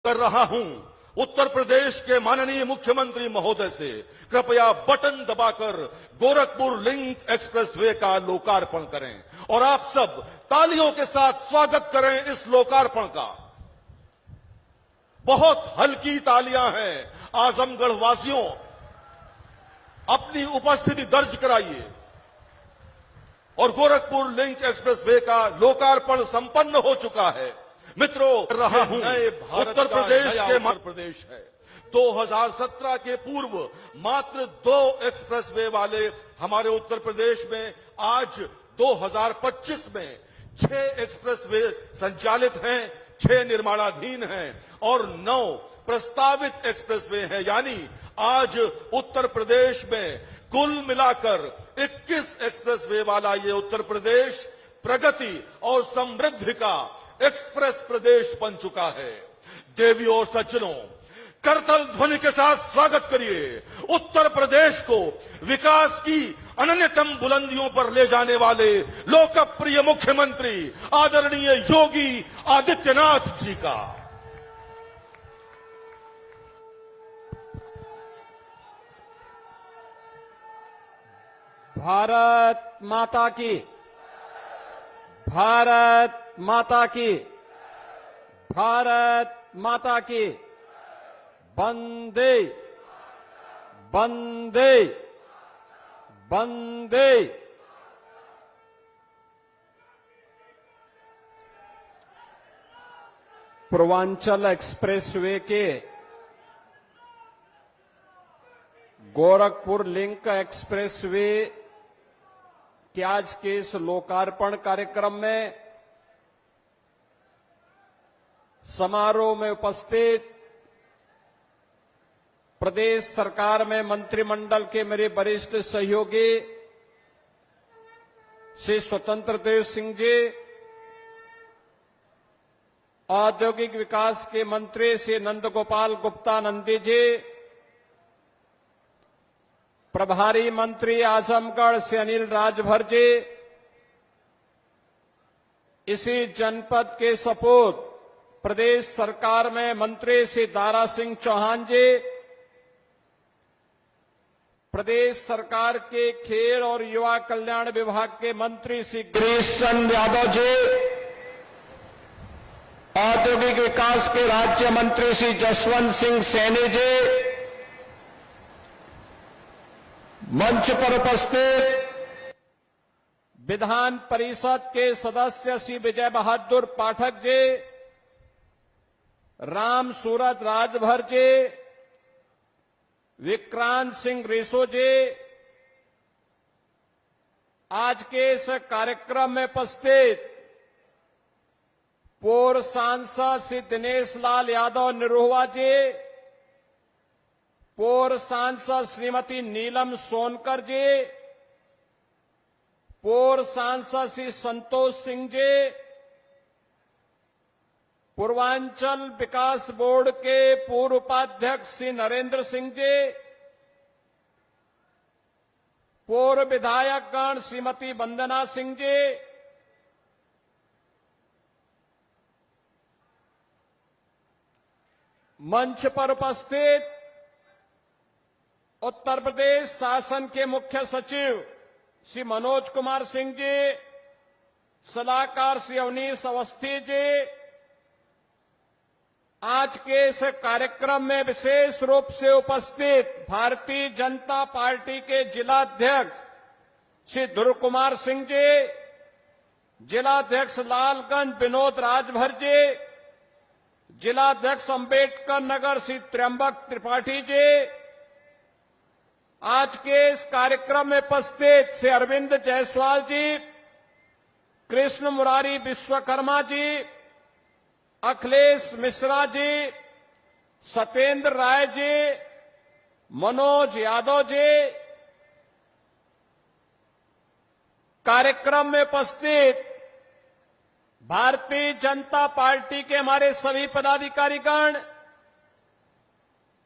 कर रहा हूं उत्तर प्रदेश के माननीय मुख्यमंत्री महोदय से कृपया बटन दबाकर गोरखपुर लिंक एक्सप्रेसवे का लोकार्पण करें और आप सब तालियों के साथ स्वागत करें इस लोकार्पण का। बहुत हल्की तालियां हैं। आजमगढ़ वासियों, अपनी उपस्थिति दर्ज कराइए और गोरखपुर लिंक एक्सप्रेसवे का लोकार्पण संपन्न हो चुका है। मित्रों, रहा हूं उत्तर प्रदेश है। 2017 के पूर्व मात्र 2 एक्सप्रेसवे वाले हमारे उत्तर प्रदेश में आज 2025 में 6 एक्सप्रेसवे संचालित हैं, 6 निर्माणाधीन हैं और 9 प्रस्तावित एक्सप्रेसवे हैं। यानी आज उत्तर प्रदेश में कुल मिलाकर 21 एक्सप्रेसवे वाला ये उत्तर प्रदेश प्रगति और समृद्धि का एक्सप्रेस प्रदेश बन चुका है। देवियों और सज्जनों, करतल ध्वनि के साथ स्वागत करिए उत्तर प्रदेश को विकास की अनन्यतम बुलंदियों पर ले जाने वाले लोकप्रिय मुख्यमंत्री आदरणीय योगी आदित्यनाथ जी का। भारत माता की, भारत माता की, भारत माता की। वंदे वंदे वंदे। पूर्वांचल एक्सप्रेसवे के गोरखपुर लिंक एक्सप्रेसवे के आज के इस लोकार्पण कार्यक्रम में समारोह में उपस्थित प्रदेश सरकार में मंत्रिमंडल के मेरे वरिष्ठ सहयोगी श्री स्वतंत्र देव सिंह जी, औद्योगिक विकास के मंत्री श्री नंद गोपाल गुप्ता नंदी जी, प्रभारी मंत्री आजमगढ़ से अनिल राजभर जी, इसी जनपद के सपूत प्रदेश सरकार में मंत्री श्री दारा सिंह चौहान जी, प्रदेश सरकार के खेल और युवा कल्याण विभाग के मंत्री श्री गिरीश चंद्र यादव जी, औद्योगिक विकास के राज्य मंत्री श्री जसवंत सिंह सैनी जी, मंच पर उपस्थित विधान परिषद के सदस्य श्री विजय बहादुर पाठक जी, राम सूरत राजभर जी, विक्रांत सिंह रेसो जी, आज के इस कार्यक्रम में उपस्थित पूर्व सांसद श्री दिनेश लाल यादव निरोहवा जी, पूर्व सांसद श्रीमती नीलम सोनकर जी, पूर्व सांसद श्री संतोष सिंह जी, पूर्वांचल विकास बोर्ड के पूर्व उपाध्यक्ष श्री नरेंद्र सिंह जी, पूर्व विधायकगण श्रीमती वंदना सिंह जी, मंच पर उपस्थित उत्तर प्रदेश शासन के मुख्य सचिव श्री मनोज कुमार सिंह जी, सलाहकार श्री अवनीश अवस्थी जी, आज के इस कार्यक्रम में विशेष रूप से उपस्थित भारतीय जनता पार्टी के जिलाध्यक्ष श्री ध्रुव कुमार सिंह जी, जिलाध्यक्ष लालगंज विनोद राजभर जी, जिलाध्यक्ष अंबेडकर नगर श्री त्र्यंबक त्रिपाठी जी, आज के इस कार्यक्रम में उपस्थित श्री अरविंद जायसवाल जी, कृष्ण मुरारी विश्वकर्मा जी, अखिलेश मिश्रा जी, सत्येंद्र राय जी, मनोज यादव जी, कार्यक्रम में उपस्थित भारतीय जनता पार्टी के हमारे सभी पदाधिकारीगण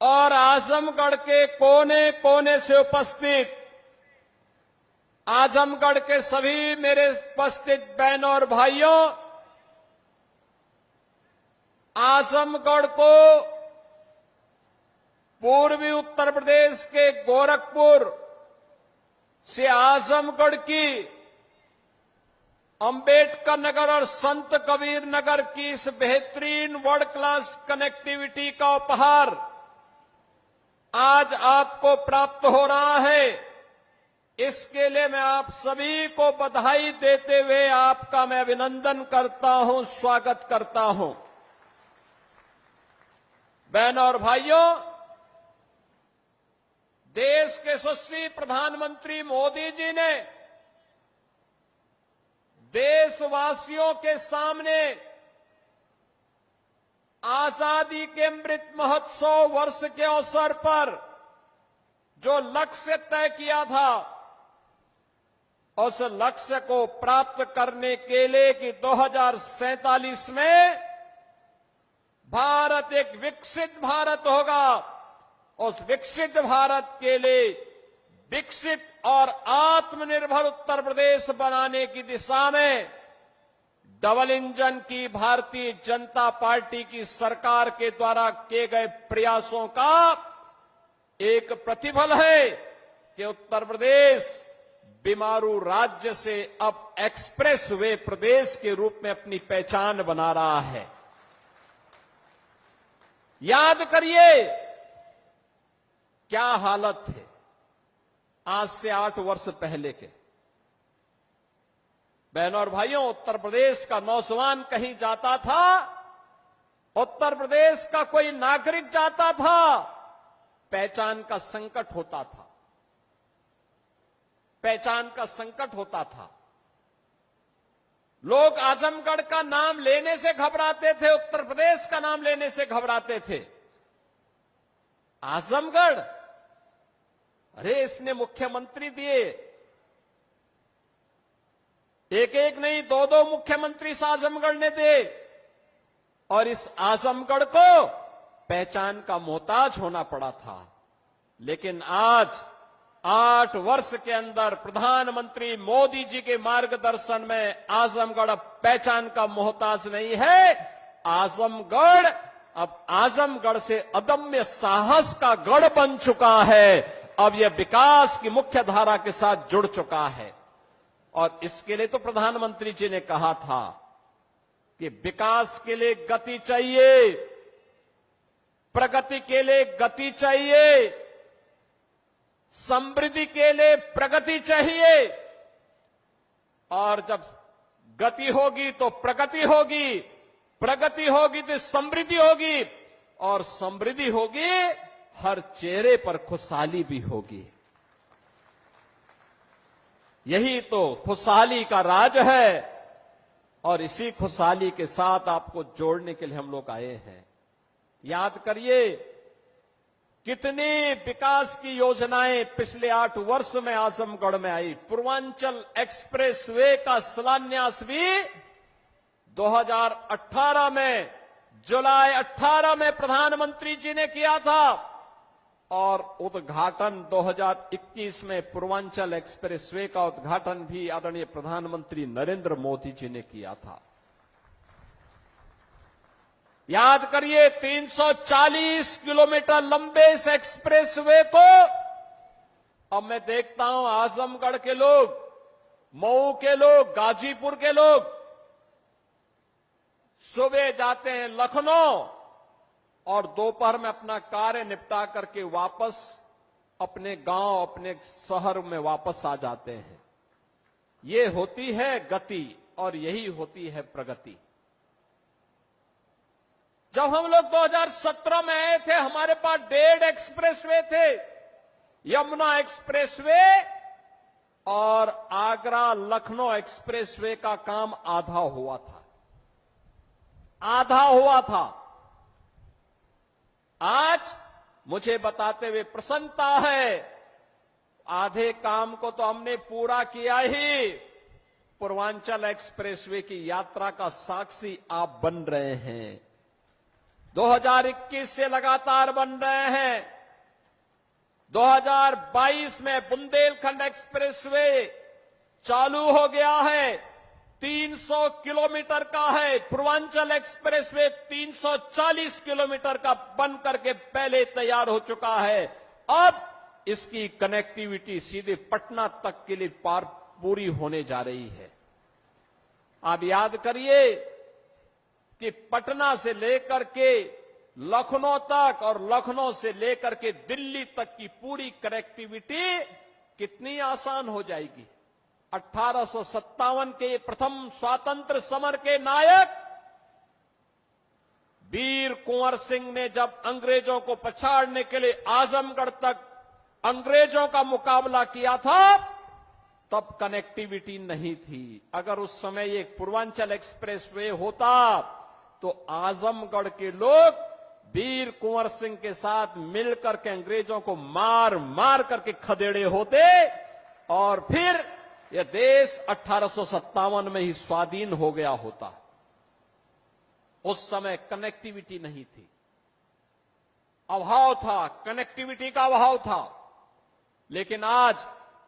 और आजमगढ़ के कोने कोने से उपस्थित आजमगढ़ के सभी मेरे उपस्थित बहनों और भाइयों, आजमगढ़ को पूर्वी उत्तर प्रदेश के गोरखपुर से आजमगढ़ की अंबेडकर नगर और संत कबीर नगर की इस बेहतरीन वर्ल्ड क्लास कनेक्टिविटी का उपहार आज आपको प्राप्त हो रहा है। इसके लिए मैं आप सभी को बधाई देते हुए आपका मैं अभिनंदन करता हूं, स्वागत करता हूं। बहनों और भाइयों, देश के यशस्वी प्रधानमंत्री मोदी जी ने देशवासियों के सामने आजादी के अमृत महोत्सव वर्ष के अवसर पर जो लक्ष्य तय किया था, उस लक्ष्य को प्राप्त करने के लिए कि 2047 में भारत एक विकसित भारत होगा, उस विकसित भारत के लिए विकसित और आत्मनिर्भर उत्तर प्रदेश बनाने की दिशा में डबल इंजन की भारतीय जनता पार्टी की सरकार के द्वारा किए गए प्रयासों का एक प्रतिफल है कि उत्तर प्रदेश बीमारू राज्य से अब एक्सप्रेस वे प्रदेश के रूप में अपनी पहचान बना रहा है। याद करिए क्या हालत थे आज से 8 वर्ष पहले के। बहनों और भाइयों, उत्तर प्रदेश का नौजवान कहीं जाता था, उत्तर प्रदेश का कोई नागरिक जाता था, पहचान का संकट होता था, पहचान का संकट होता था। लोग आजमगढ़ का नाम लेने से घबराते थे, उत्तर प्रदेश का नाम लेने से घबराते थे। आजमगढ़, अरे इसने मुख्यमंत्री दिए, एक एक नहीं 2-2 मुख्यमंत्री इस आजमगढ़ ने दे, और इस आजमगढ़ को पहचान का मोहताज होना पड़ा था। लेकिन आज 8 वर्ष के अंदर प्रधानमंत्री मोदी जी के मार्गदर्शन में आजमगढ़ अब पहचान का मोहताज नहीं है। आजमगढ़ अब आजमगढ़ से अदम्य साहस का गढ़ बन चुका है। अब यह विकास की मुख्य धारा के साथ जुड़ चुका है। और इसके लिए तो प्रधानमंत्री जी ने कहा था कि विकास के लिए गति चाहिए, प्रगति के लिए गति चाहिए, समृद्धि के लिए प्रगति चाहिए। और जब गति होगी तो प्रगति होगी, प्रगति होगी तो समृद्धि होगी, और समृद्धि होगी हर चेहरे पर खुशहाली भी होगी। यही तो खुशहाली का राज है, और इसी खुशहाली के साथ आपको जोड़ने के लिए हम लोग आए हैं। याद करिए कितनी विकास की योजनाएं पिछले 8 वर्ष में आजमगढ़ में आई। पूर्वांचल एक्सप्रेसवे का शिलान्यास भी 2018 में, जुलाई 18 में प्रधानमंत्री जी ने किया था, और उद्घाटन 2021 में पूर्वांचल एक्सप्रेसवे का उद्घाटन भी आदरणीय प्रधानमंत्री नरेंद्र मोदी जी ने किया था। याद करिए 340 किलोमीटर लंबे इस एक्सप्रेसवे को अब मैं देखता हूं आजमगढ़ के लोग, मऊ के लोग, गाजीपुर के लोग सुबह जाते हैं लखनऊ और दोपहर में अपना कार्य निपटा करके वापस अपने गांव, अपने शहर में वापस आ जाते हैं। ये होती है गति और यही होती है प्रगति। जब हम लोग 2017 में आए थे, हमारे पास 1.5 एक्सप्रेसवे थे, यमुना एक्सप्रेसवे और आगरा लखनऊ एक्सप्रेसवे का काम आधा हुआ था, आधा हुआ था। आज मुझे बताते हुए प्रसन्नता है, आधे काम को तो हमने पूरा किया ही। पूर्वांचल एक्सप्रेसवे की यात्रा का साक्षी आप बन रहे हैं, 2021 से लगातार बन रहे हैं। 2022 में बुंदेलखंड एक्सप्रेसवे चालू हो गया है, 300 किलोमीटर का है। पूर्वांचल एक्सप्रेसवे 340 किलोमीटर का बन करके पहले तैयार हो चुका है। अब इसकी कनेक्टिविटी सीधे पटना तक के लिए पूरी होने जा रही है। आप याद करिए कि पटना से लेकर के लखनऊ तक और लखनऊ से लेकर के दिल्ली तक की पूरी कनेक्टिविटी कितनी आसान हो जाएगी। 1857 के प्रथम स्वातंत्र समर के नायक वीर कुंवर सिंह ने जब अंग्रेजों को पछाड़ने के लिए आजमगढ़ तक अंग्रेजों का मुकाबला किया था, तब कनेक्टिविटी नहीं थी। अगर उस समय एक पूर्वांचल एक्सप्रेसवे होता तो आजमगढ़ के लोग वीर कुंवर सिंह के साथ मिलकर के अंग्रेजों को मार मार करके खदेड़े होते और फिर यह देश 1857 में ही स्वाधीन हो गया होता। उस समय कनेक्टिविटी नहीं थी, अभाव था, कनेक्टिविटी का अभाव था। लेकिन आज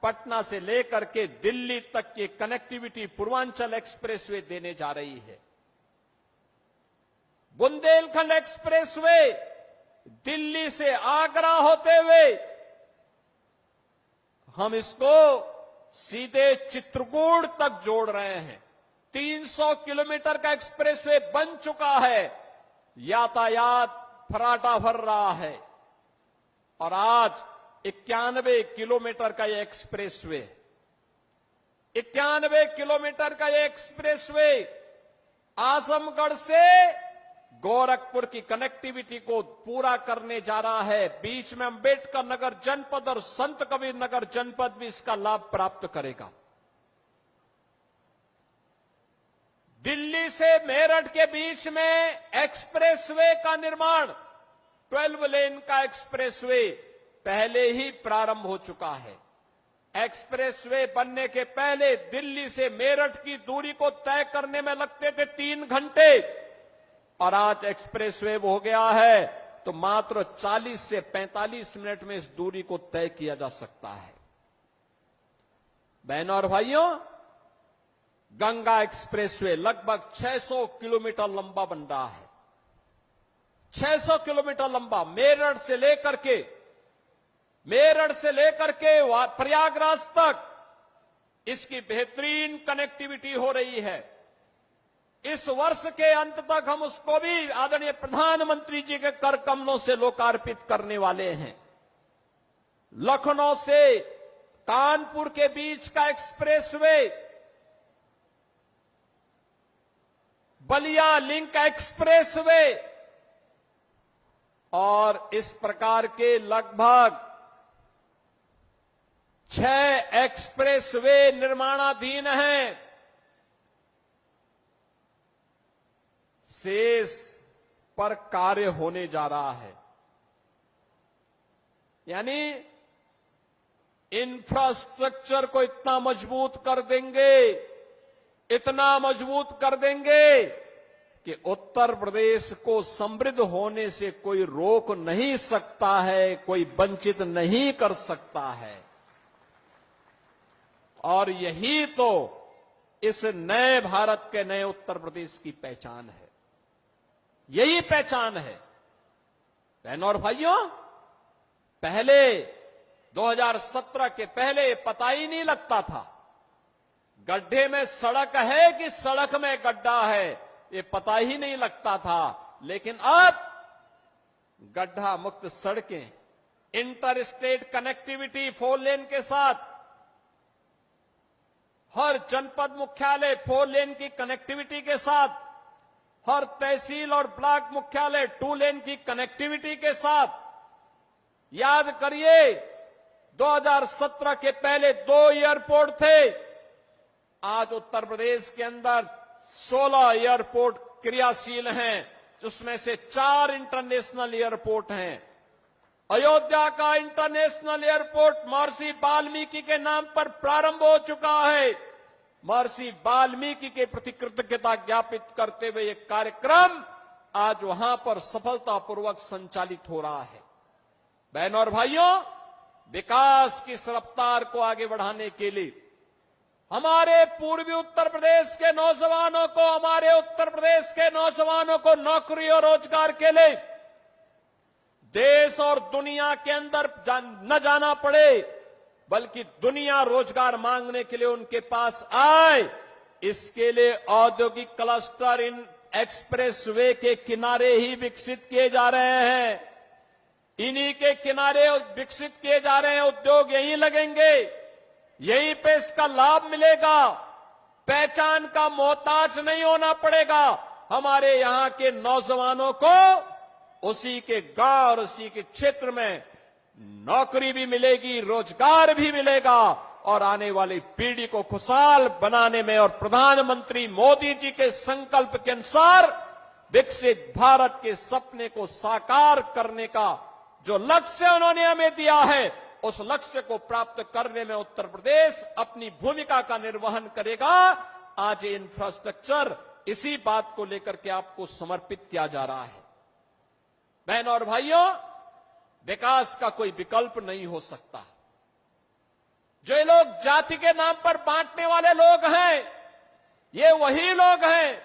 पटना से लेकर के दिल्ली तक की कनेक्टिविटी पूर्वांचल एक्सप्रेसवे देने जा रही है। बुंदेलखंड एक्सप्रेसवे दिल्ली से आगरा होते हुए हम इसको सीधे चित्रकूट तक जोड़ रहे हैं। 300 किलोमीटर का एक्सप्रेसवे बन चुका है, यातायात फराटा भर रहा है और आज 91 किलोमीटर का यह एक्सप्रेसवे, 91 किलोमीटर का यह एक्सप्रेसवे आजमगढ़ से गोरखपुर की कनेक्टिविटी को पूरा करने जा रहा है। बीच में अंबेडकर नगर जनपद और संत कबीर नगर जनपद भी इसका लाभ प्राप्त करेगा। दिल्ली से मेरठ के बीच में एक्सप्रेसवे का निर्माण, 12 लेन का एक्सप्रेसवे पहले ही प्रारंभ हो चुका है। एक्सप्रेसवे बनने के पहले दिल्ली से मेरठ की दूरी को तय करने में लगते थे 3 घंटे और आज एक्सप्रेसवे हो गया है तो मात्र 40 से 45 मिनट में इस दूरी को तय किया जा सकता है। बहनों और भाइयों, गंगा एक्सप्रेसवे लगभग 600 किलोमीटर लंबा बन रहा है। 600 किलोमीटर लंबा मेरठ से लेकर के प्रयागराज तक इसकी बेहतरीन कनेक्टिविटी हो रही है। इस वर्ष के अंत तक हम उसको भी आदरणीय प्रधानमंत्री जी के कर कमलों से लोकार्पित करने वाले हैं। लखनऊ से कानपुर के बीच का एक्सप्रेसवे, बलिया लिंक एक्सप्रेसवे और इस प्रकार के लगभग 6 एक्सप्रेसवे निर्माणाधीन हैं। शेष पर कार्य होने जा रहा है। यानी इंफ्रास्ट्रक्चर को इतना मजबूत कर देंगे, इतना मजबूत कर देंगे कि उत्तर प्रदेश को समृद्ध होने से कोई रोक नहीं सकता है, कोई वंचित नहीं कर सकता है। और यही तो इस नए भारत के नए उत्तर प्रदेश की पहचान है, यही पहचान है। बहनों और भाइयों, पहले 2017 के पहले पता ही नहीं लगता था गड्ढे में सड़क है कि सड़क में गड्ढा है, ये पता ही नहीं लगता था। लेकिन अब गड्ढा मुक्त सड़कें, इंटर स्टेट कनेक्टिविटी 4 लेन के साथ, हर जनपद मुख्यालय 4 लेन की कनेक्टिविटी के साथ, हर तहसील और ब्लॉक मुख्यालय 2 लेन की कनेक्टिविटी के साथ। याद करिए 2017 के पहले 2 एयरपोर्ट थे, आज उत्तर प्रदेश के अंदर 16 एयरपोर्ट क्रियाशील हैं, जिसमें से 4 इंटरनेशनल एयरपोर्ट हैं। अयोध्या का इंटरनेशनल एयरपोर्ट महर्षि वाल्मीकि के नाम पर प्रारंभ हो चुका है। महर्षि वाल्मीकि के प्रति कृतज्ञता ज्ञापित करते हुए यह कार्यक्रम आज वहां पर सफलतापूर्वक संचालित हो रहा है। बहनों और भाइयों, विकास की इस रफ्तार को आगे बढ़ाने के लिए हमारे पूर्वी उत्तर प्रदेश के नौजवानों को, हमारे उत्तर प्रदेश के नौजवानों को नौकरी और रोजगार के लिए देश और दुनिया के अंदर न जाना पड़े, बल्कि दुनिया रोजगार मांगने के लिए उनके पास आए, इसके लिए औद्योगिक क्लस्टर इन एक्सप्रेसवे के किनारे ही विकसित किए जा रहे हैं। इन्हीं के किनारे विकसित किए जा रहे हैं। उद्योग यहीं लगेंगे, यहीं पे इसका लाभ मिलेगा। पहचान का मोहताज नहीं होना पड़ेगा। हमारे यहां के नौजवानों को उसी के गांव और उसी के क्षेत्र में नौकरी भी मिलेगी, रोजगार भी मिलेगा और आने वाली पीढ़ी को खुशहाल बनाने में और प्रधानमंत्री मोदी जी के संकल्प के अनुसार विकसित भारत के सपने को साकार करने का जो लक्ष्य उन्होंने हमें दिया है, उस लक्ष्य को प्राप्त करने में उत्तर प्रदेश अपनी भूमिका का निर्वहन करेगा। आज ये इंफ्रास्ट्रक्चर इसी बात को लेकर के आपको समर्पित किया जा रहा है। बहनों और भाइयों, विकास का कोई विकल्प नहीं हो सकता। जो ये लोग जाति के नाम पर बांटने वाले लोग हैं, ये वही लोग हैं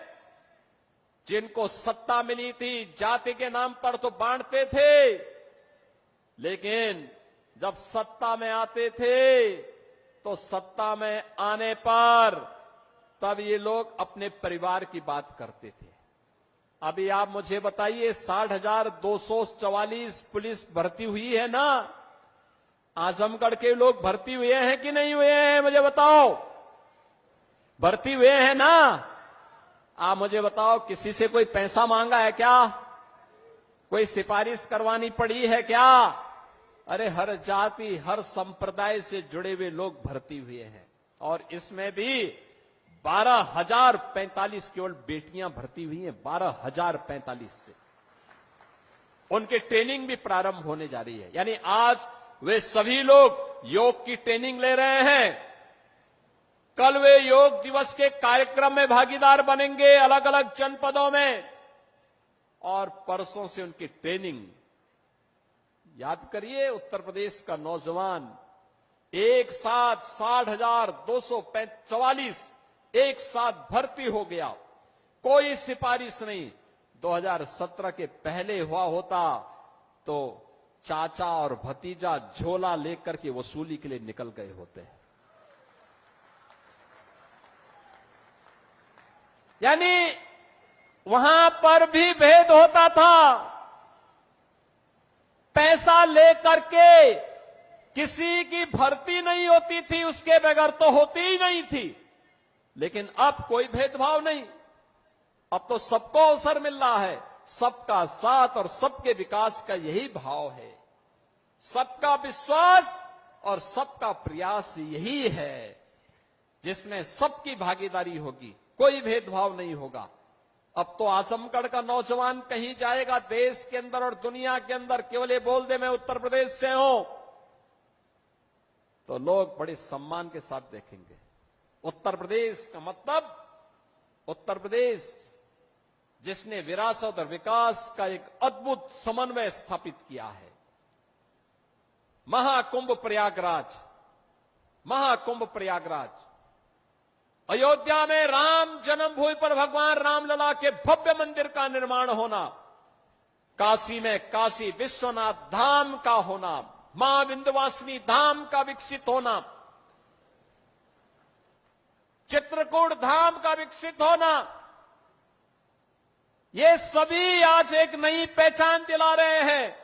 जिनको सत्ता मिली थी, जाति के नाम पर तो बांटते थे, लेकिन जब सत्ता में आते थे तो सत्ता में आने पर तब ये लोग अपने परिवार की बात करते थे। अभी आप मुझे बताइए, 60,244 पुलिस भर्ती हुई है ना? आजमगढ़ के लोग भर्ती हुए हैं कि नहीं हुए हैं? मुझे बताओ, भर्ती हुए हैं ना? आप मुझे बताओ, किसी से कोई पैसा मांगा है क्या? कोई सिफारिश करवानी पड़ी है क्या? अरे हर जाति, हर संप्रदाय से जुड़े हुए लोग भर्ती हुए हैं और इसमें भी 12,045 केवल बेटियां भर्ती हुई हैं। 12,045 से उनकी ट्रेनिंग भी प्रारंभ होने जा रही है। यानी आज वे सभी लोग योग की ट्रेनिंग ले रहे हैं। कल वे योग दिवस के कार्यक्रम में भागीदार बनेंगे अलग अलग जनपदों में, और परसों से उनकी ट्रेनिंग। याद करिए, उत्तर प्रदेश का नौजवान एक साथ 60,244 एक साथ भर्ती हो गया। कोई सिफारिश नहीं। 2017 के पहले हुआ होता तो चाचा और भतीजा झोला लेकर के वसूली के लिए निकल गए होते। यानी वहां पर भी भेद होता था। पैसा लेकर के किसी की भर्ती नहीं होती थी, उसके बगैर तो होती ही नहीं थी। लेकिन अब कोई भेदभाव नहीं। अब तो सबको अवसर मिल रहा है। सबका साथ और सबके विकास का यही भाव है। सबका विश्वास और सबका प्रयास यही है, जिसमें सबकी भागीदारी होगी, कोई भेदभाव नहीं होगा। अब तो आजमगढ़ का नौजवान कहीं जाएगा देश के अंदर और दुनिया के अंदर, केवल ये बोल दे मैं उत्तर प्रदेश से हूं, तो लोग बड़े सम्मान के साथ देखेंगे। उत्तर प्रदेश का मतलब उत्तर प्रदेश जिसने विरासत और विकास का एक अद्भुत समन्वय स्थापित किया है। महाकुंभ प्रयागराज, महाकुंभ प्रयागराज, अयोध्या में राम जन्मभूमि पर भगवान रामलला के भव्य मंदिर का निर्माण होना, काशी में काशी विश्वनाथ धाम का होना, मां विंध्यवासिनी धाम का विकसित होना, चित्रकूट धाम का विकसित होना, ये सभी आज एक नई पहचान दिला रहे हैं।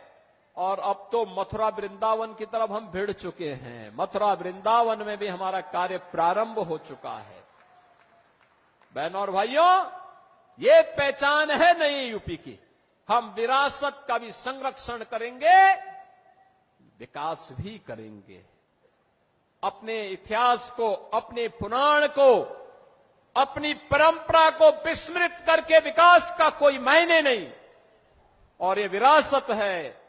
और अब तो मथुरा वृंदावन की तरफ हम भिड़ चुके हैं। मथुरा वृंदावन में भी हमारा कार्य प्रारंभ हो चुका है। बहनों और भाइयों, ये पहचान है नई यूपी की। हम विरासत का भी संरक्षण करेंगे, विकास भी करेंगे। अपने इतिहास को, अपने पुराण को, अपनी परंपरा को विस्मृत करके विकास का कोई मायने नहीं। और ये विरासत है।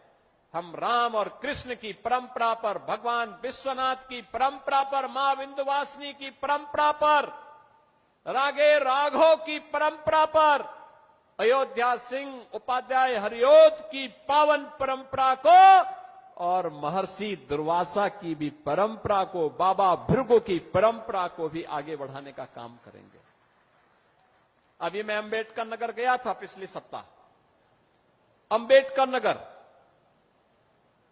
हम राम और कृष्ण की परंपरा पर, भगवान विश्वनाथ की परंपरा पर, मां विंध्यवासिनी की परंपरा पर, रागे राघव की परंपरा पर, अयोध्या सिंह उपाध्याय हरिओद की पावन परंपरा को और महर्षि दुर्वासा की भी परंपरा को, बाबा भृगु की परंपरा को भी आगे बढ़ाने का काम करेंगे। अभी मैं अंबेडकर नगर गया था पिछले सप्ताह। अंबेडकर नगर,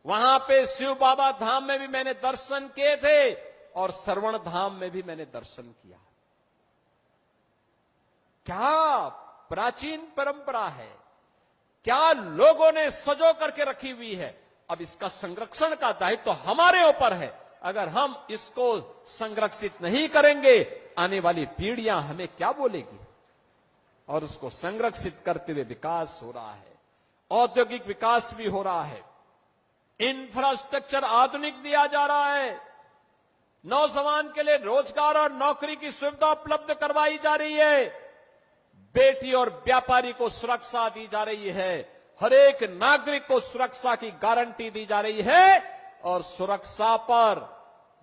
वहां पे शिव बाबा धाम में भी मैंने दर्शन किए थे और श्रवण धाम में भी मैंने दर्शन किया। क्या प्राचीन परंपरा है, क्या लोगों ने सजो करके रखी हुई है। अब इसका संरक्षण का दायित्व तो हमारे ऊपर है। अगर हम इसको संरक्षित नहीं करेंगे, आने वाली पीढ़ियां हमें क्या बोलेगी। और उसको संरक्षित करते हुए विकास हो रहा है, औद्योगिक विकास भी हो रहा है, इंफ्रास्ट्रक्चर आधुनिक दिया जा रहा है, नौजवान के लिए रोजगार और नौकरी की सुविधा उपलब्ध करवाई जा रही है, बेटी और व्यापारी को सुरक्षा दी जा रही है, हर एक नागरिक को सुरक्षा की गारंटी दी जा रही है। और सुरक्षा पर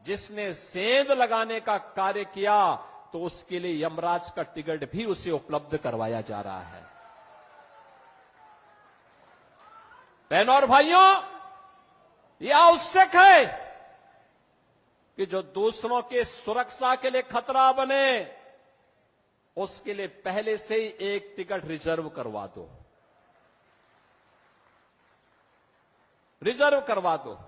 जिसने सेंध लगाने का कार्य किया तो उसके लिए यमराज का टिकट भी उसे उपलब्ध करवाया जा रहा है। बहनों और भाइयों, यह आवश्यक है कि जो दूसरों के सुरक्षा के लिए खतरा बने, उसके लिए पहले से ही एक टिकट रिजर्व करवा दो, रिजर्व करवा दो।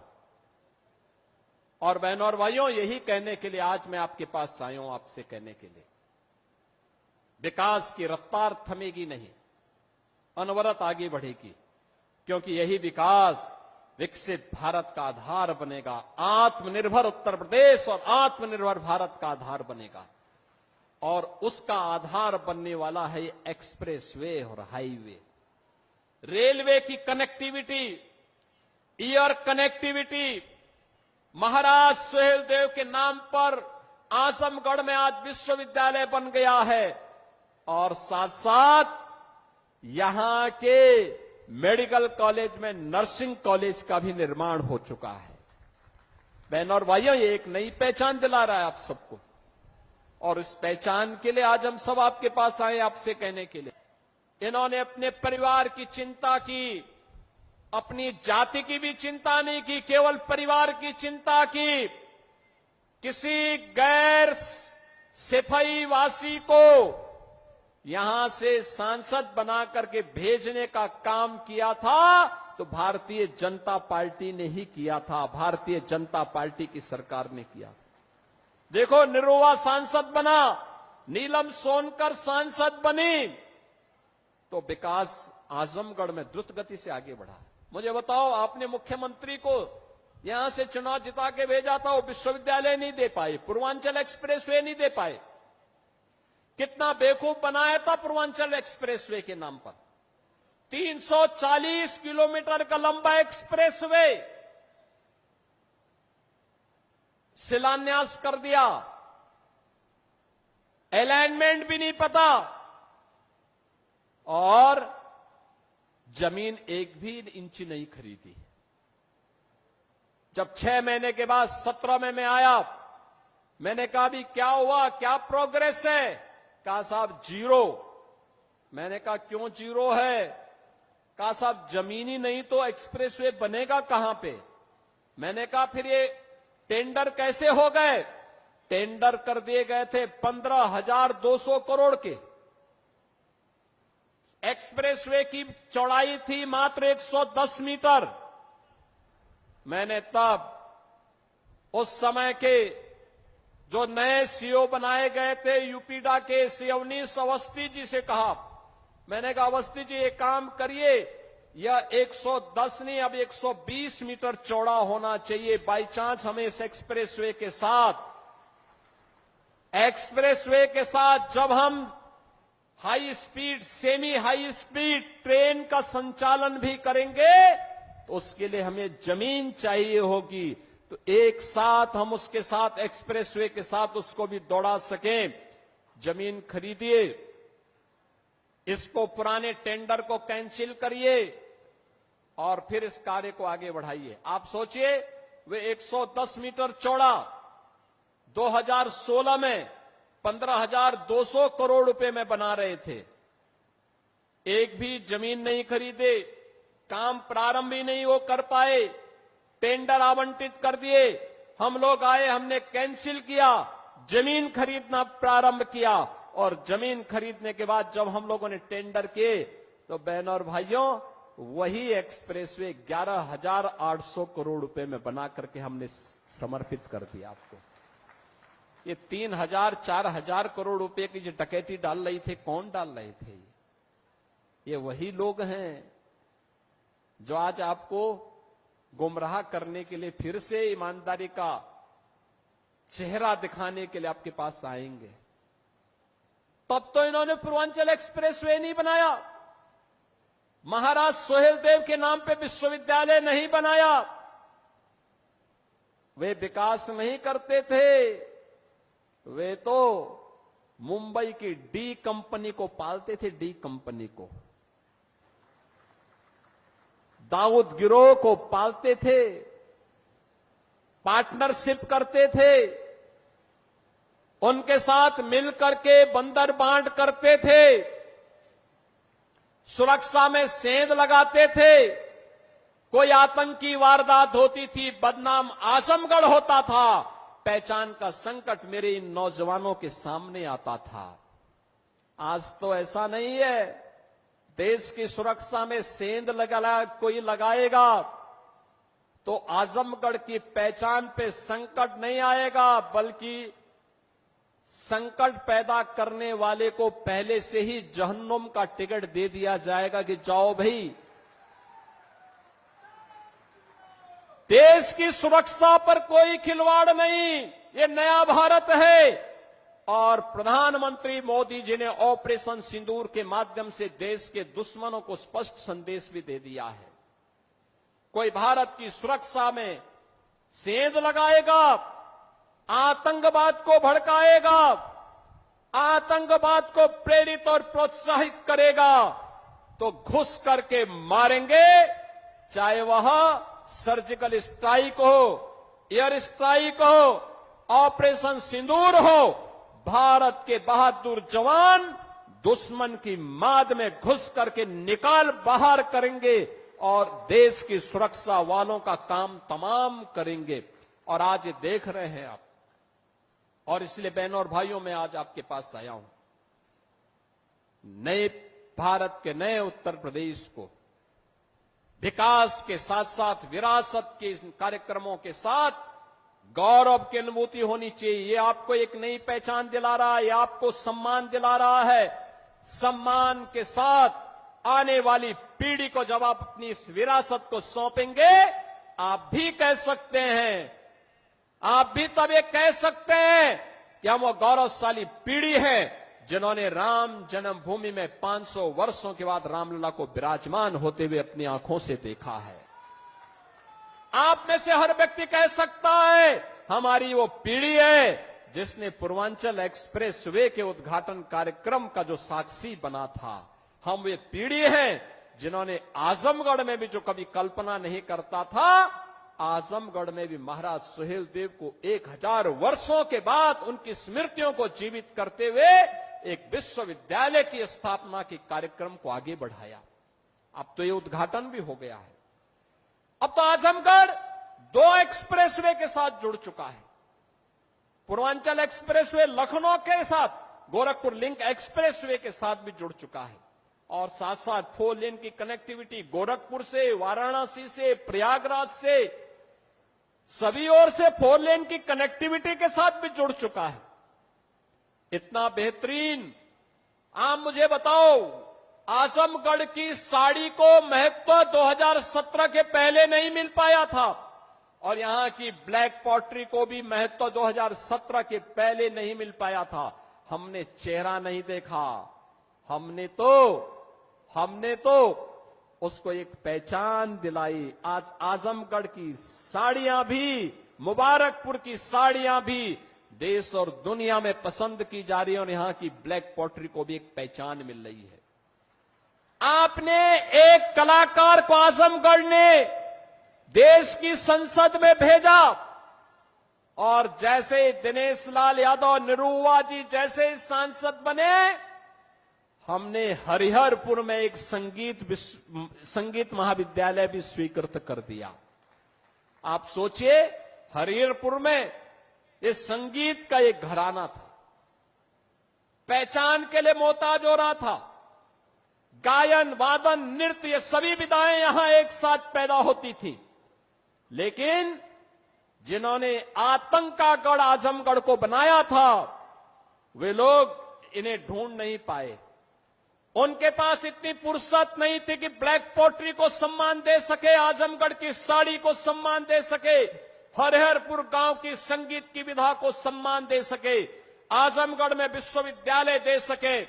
और बहनों और भाइयों, यही कहने के लिए आज मैं आपके पास आया हूं, आपसे कहने के लिए विकास की रफ्तार थमेगी नहीं, अनवरत आगे बढ़ेगी, क्योंकि यही विकास विकसित भारत का आधार बनेगा। आत्मनिर्भर उत्तर प्रदेश और आत्मनिर्भर भारत का आधार बनेगा। और उसका आधार बनने वाला है एक्सप्रेस वे और हाईवे, रेलवे की कनेक्टिविटी, एयर कनेक्टिविटी। महाराज सुहेलदेव के नाम पर आजमगढ़ में आज विश्वविद्यालय बन गया है और साथ साथ यहां के मेडिकल कॉलेज में नर्सिंग कॉलेज का भी निर्माण हो चुका है। बहनों और भाइयों, ये एक नई पहचान दिला रहा है आप सबको। और इस पहचान के लिए आज हम सब आपके पास आए, आपसे कहने के लिए। इन्होंने अपने परिवार की चिंता की, अपनी जाति की भी चिंता नहीं की, केवल परिवार की चिंता की। किसी गैर सिपाही वासी को यहां से सांसद बना करके भेजने का काम किया था तो भारतीय जनता पार्टी ने ही किया था, भारतीय जनता पार्टी की सरकार ने किया। देखो, निरुआ सांसद बना, नीलम सोनकर सांसद बनी, तो विकास आजमगढ़ में द्रुत गति से आगे बढ़ा। मुझे बताओ, आपने मुख्यमंत्री को यहां से चुनाव जिता के भेजा था, वो विश्वविद्यालय नहीं दे पाए, पूर्वांचल एक्सप्रेसवे नहीं दे पाए। कितना बेवकूफ बनाया था पूर्वांचल एक्सप्रेसवे के नाम पर। 340 किलोमीटर का लंबा एक्सप्रेसवे शिलान्यास कर दिया, अलाइनमेंट भी नहीं पता, और जमीन एक भी इंच नहीं खरीदी। जब 6 महीने के बाद 17 में मैं आया, मैंने कहा भी क्या हुआ, क्या प्रोग्रेस है? कहा साहब जीरो। मैंने कहा क्यों जीरो है? कहा साहब जमीन ही नहीं तो एक्सप्रेसवे बनेगा कहां पे? मैंने कहा फिर ये टेंडर कैसे हो गए? टेंडर कर दिए गए थे 15,200 करोड़ के। एक्सप्रेसवे की चौड़ाई थी मात्र 110 मीटर। मैंने तब उस समय के जो नए सीओ बनाए गए थे यूपीडा के सिवनीश अवस्थी जी से कहा, मैंने कहा अवस्थी जी एक काम करिए, यह 110 नहीं अब 120 मीटर चौड़ा होना चाहिए। बाई चांस हमें इस एक्सप्रेसवे के साथ जब हम high speed, semi high speed train का संचालन भी करेंगे तो उसके लिए हमें जमीन चाहिए होगी। तो एक साथ हम उसके साथ एक्सप्रेसवे के साथ उसको भी दौड़ा सकें। जमीन खरीदिए, इसको पुराने टेंडर को कैंसिल करिए और फिर इस कार्य को आगे बढ़ाइए। आप सोचिए, वे 110 मीटर चौड़ा 2016 में 15,200 करोड़ रुपए में बना रहे थे। एक भी जमीन नहीं खरीदे, काम प्रारंभ ही नहीं वो कर पाए। टेंडर आवंटित कर दिए। हम लोग आए, हमने कैंसिल किया, जमीन खरीदना प्रारंभ किया और जमीन खरीदने के बाद जब हम लोगों ने टेंडर किए तो बहनों और भाइयों वही एक्सप्रेसवे 11,800 करोड़ रुपए में बना करके हमने समर्पित कर दिया आपको। ये 3,000 4,000 करोड़ रुपए की जो डकैती डाल रही थे, कौन डाल रहे थे? ये वही लोग हैं जो आज आपको गुमराह करने के लिए फिर से ईमानदारी का चेहरा दिखाने के लिए आपके पास आएंगे। तब तो इन्होंने पूर्वांचल एक्सप्रेसवे नहीं बनाया, महाराज सोहेलदेव के नाम पे विश्वविद्यालय नहीं बनाया, वे विकास नहीं करते थे, वे तो मुंबई की डी कंपनी को पालते थे, डी कंपनी को, दाऊद गिरोह को पालते थे, पार्टनरशिप करते थे, उनके साथ मिलकर के बंदर बांट करते थे, सुरक्षा में सेंध लगाते थे। कोई आतंकी वारदात होती थी, बदनाम आजमगढ़ होता था, पहचान का संकट मेरे इन नौजवानों के सामने आता था। आज तो ऐसा नहीं है। देश की सुरक्षा में सेंध कोई लगाएगा तो आजमगढ़ की पहचान पे संकट नहीं आएगा, बल्कि संकट पैदा करने वाले को पहले से ही जहन्नुम का टिकट दे दिया जाएगा कि जाओ भाई, देश की सुरक्षा पर कोई खिलवाड़ नहीं, ये नया भारत है। और प्रधानमंत्री मोदी जी ने ऑपरेशन सिंदूर के माध्यम से देश के दुश्मनों को स्पष्ट संदेश भी दे दिया है। कोई भारत की सुरक्षा में सेंध लगाएगा, आतंकवाद को भड़काएगा, आतंकवाद को प्रेरित और प्रोत्साहित करेगा तो घुस करके मारेंगे, चाहे वह सर्जिकल स्ट्राइक हो, एयर स्ट्राइक हो, ऑपरेशन सिंदूर हो। भारत के बहादुर जवान दुश्मन की माद में घुस करके निकाल बाहर करेंगे और देश की सुरक्षा वालों का काम तमाम करेंगे। और आज ये देख रहे हैं आप, और इसलिए बहनों और भाइयों मैं आज आपके पास आया हूं। नए भारत के नए उत्तर प्रदेश को विकास के साथ साथ विरासत के कार्यक्रमों के साथ गौरव की अनुभूति होनी चाहिए। ये आपको एक नई पहचान दिला रहा है, ये आपको सम्मान दिला रहा है। सम्मान के साथ आने वाली पीढ़ी को जब आप अपनी इस विरासत को सौंपेंगे, आप भी कह सकते हैं, आप भी तब ये कह सकते हैं कि हम वो गौरवशाली पीढ़ी है जिन्होंने राम जन्मभूमि में 500 वर्षों के बाद रामलला को विराजमान होते हुए अपनी आंखों से देखा है। आप में से हर व्यक्ति कह सकता है हमारी वो पीढ़ी है जिसने पूर्वांचल एक्सप्रेस वे के उद्घाटन कार्यक्रम का जो साक्षी बना था। हम वे पीढ़ी हैं जिन्होंने आजमगढ़ में भी जो कभी कल्पना नहीं करता था, आजमगढ़ में भी महाराज सुहेलदेव को 1000 वर्षों के बाद उनकी स्मृतियों को जीवित करते हुए एक विश्वविद्यालय की स्थापना के कार्यक्रम को आगे बढ़ाया। अब तो ये उद्घाटन भी हो गया है। अब तो आजमगढ़ 2 एक्सप्रेसवे के साथ जुड़ चुका है। पूर्वांचल एक्सप्रेसवे लखनऊ के साथ, गोरखपुर लिंक एक्सप्रेसवे के साथ भी जुड़ चुका है और साथ साथ 4 लेन की कनेक्टिविटी गोरखपुर से, वाराणसी से, प्रयागराज से, सभी ओर से 4 लेन की कनेक्टिविटी के साथ भी जुड़ चुका है। इतना बेहतरीन। आप मुझे बताओ, आजमगढ़ की साड़ी को महत्व 2017 के पहले नहीं मिल पाया था और यहां की ब्लैक पॉटरी को भी महत्व 2017 के पहले नहीं मिल पाया था। हमने चेहरा नहीं देखा, हमने तो उसको एक पहचान दिलाई। आज आजमगढ़ की साड़ियां भी, मुबारकपुर की साड़ियां भी देश और दुनिया में पसंद की जा रही है और यहां की ब्लैक पॉटरी को भी एक पहचान मिल रही है। आपने एक कलाकार को आजमगढ़ ने देश की संसद में भेजा और जैसे दिनेश लाल यादव, निरुआ जी जैसे सांसद बने, हमने हरिहरपुर में एक संगीत महाविद्यालय भी स्वीकृत कर दिया। आप सोचिए, हरिहरपुर में इस संगीत का एक घराना था, पहचान के लिए मोहताज हो रहा था। गायन, वादन, नृत्य, ये सभी विधाएं यहां एक साथ पैदा होती थी। लेकिन जिन्होंने आतंक का गढ़ आजमगढ़ को बनाया था, वे लोग इन्हें ढूंढ नहीं पाए। उनके पास इतनी फुर्सत नहीं थी कि ब्लैक पोट्री को सम्मान दे सके, आजमगढ़ की साड़ी को सम्मान दे सके, हरिहरपुर गांव की संगीत की विधा को सम्मान दे सके, आजमगढ़ में विश्वविद्यालय दे सके,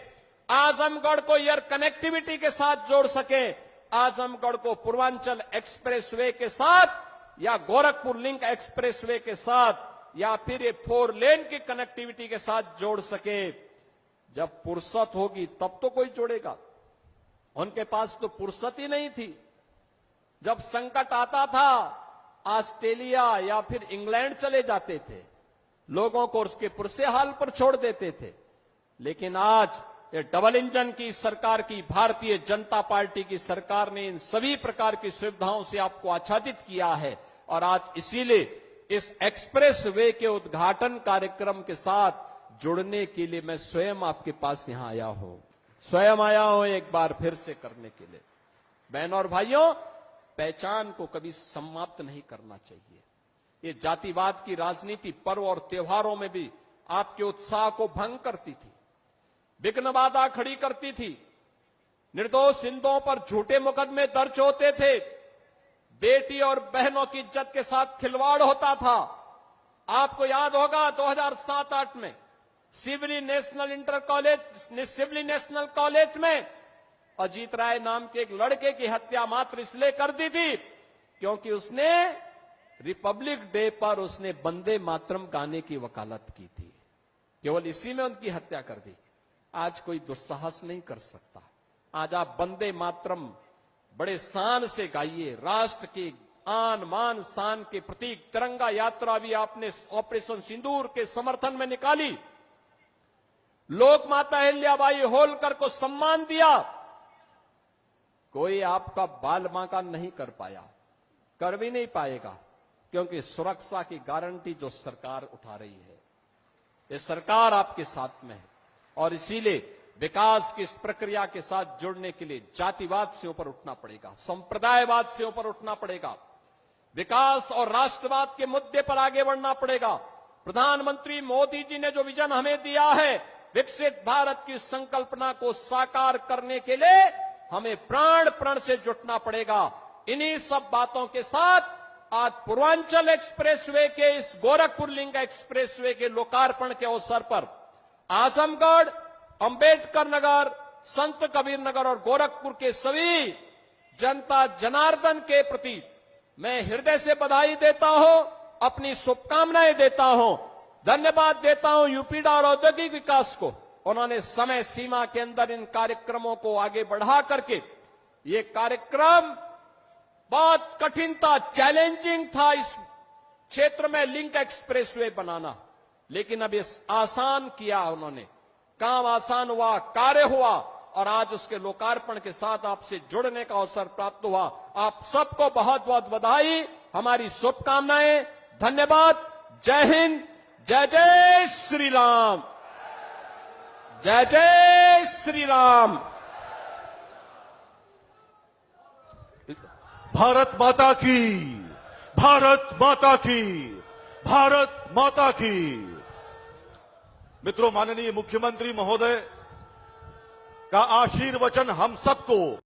आजमगढ़ को एयर कनेक्टिविटी के साथ जोड़ सके, आजमगढ़ को पूर्वांचल एक्सप्रेसवे के साथ या गोरखपुर लिंक एक्सप्रेसवे के साथ या फिर ये 4 लेन की कनेक्टिविटी के साथ जोड़ सके। जब फुर्सत होगी तब तो कोई जोड़ेगा। उनके पास तो फुर्सत ही नहीं थी। जब संकट आता था, ऑस्ट्रेलिया या फिर इंग्लैंड चले जाते थे, लोगों को उसके पुरसे हाल पर छोड़ देते थे। लेकिन आज ये डबल इंजन की सरकार की, भारतीय जनता पार्टी की सरकार ने इन सभी प्रकार की सुविधाओं से आपको आच्छादित किया है। और आज इसीलिए इस एक्सप्रेस वे के उद्घाटन कार्यक्रम के साथ जुड़ने के लिए मैं स्वयं आपके पास यहां आया हूं, स्वयं आया हूं एक बार फिर से करने के लिए। बहनों और भाइयों, पहचान को कभी समाप्त नहीं करना चाहिए। ये जातिवाद की राजनीति पर्व और त्योहारों में भी आपके उत्साह को भंग करती थी, विघ्न बाधा खड़ी करती थी। निर्दोष हिंदुओं पर झूठे मुकदमे दर्ज होते थे, बेटी और बहनों की इज्जत के साथ खिलवाड़ होता था। आपको याद होगा 2007-8 में सिवली नेशनल कॉलेज में अजीत राय नाम के एक लड़के की हत्या मात्र इसलिए कर दी थी क्योंकि उसने रिपब्लिक डे पर उसने वंदे मातरम गाने की वकालत की थी। केवल इसी में उनकी हत्या कर दी। आज कोई दुस्साहस नहीं कर सकता। आज आप वंदे मातरम बड़े शान से गाइए। राष्ट्र की आन मान शान के प्रतीक तिरंगा यात्रा भी आपने ऑपरेशन सिंदूर के समर्थन में निकाली। लोक माता अहिल्याबाई होलकर को सम्मान दिया। कोई आपका बाल बांका नहीं कर पाया, कर भी नहीं पाएगा, क्योंकि सुरक्षा की गारंटी जो सरकार उठा रही है, ये सरकार आपके साथ में है। और इसीलिए विकास की इस प्रक्रिया के साथ जुड़ने के लिए जातिवाद से ऊपर उठना पड़ेगा, संप्रदायवाद से ऊपर उठना पड़ेगा, विकास और राष्ट्रवाद के मुद्दे पर आगे बढ़ना पड़ेगा। प्रधानमंत्री मोदी जी ने जो विजन हमें दिया है, विकसित भारत की संकल्पना को साकार करने के लिए हमें प्राण प्रण से जुटना पड़ेगा। इन्हीं सब बातों के साथ आज पूर्वांचल एक्सप्रेसवे के, इस गोरखपुर लिंक एक्सप्रेसवे के लोकार्पण के अवसर पर आजमगढ़, अंबेडकर नगर, संत कबीर नगर और गोरखपुर के सभी जनता जनार्दन के प्रति मैं हृदय से बधाई देता हूं, अपनी शुभकामनाएं देता हूं, धन्यवाद देता हूं यूपीडा और औद्योगिक विकास को। उन्होंने समय सीमा के अंदर इन कार्यक्रमों को आगे बढ़ा करके, ये कार्यक्रम बहुत कठिन था, चैलेंजिंग था इस क्षेत्र में लिंक एक्सप्रेसवे बनाना, लेकिन अब इस आसान किया उन्होंने, काम आसान हुआ, कार्य हुआ और आज उसके लोकार्पण के साथ आपसे जुड़ने का अवसर प्राप्त हुआ। आप सबको बहुत बहुत बधाई, हमारी शुभकामनाएं, धन्यवाद। जय हिंद, जय जय श्री राम, जय जय श्री राम। भारत माता की, भारत माता की, भारत माता की। मित्रों, माननीय मुख्यमंत्री महोदय का आशीर्वचन हम सबको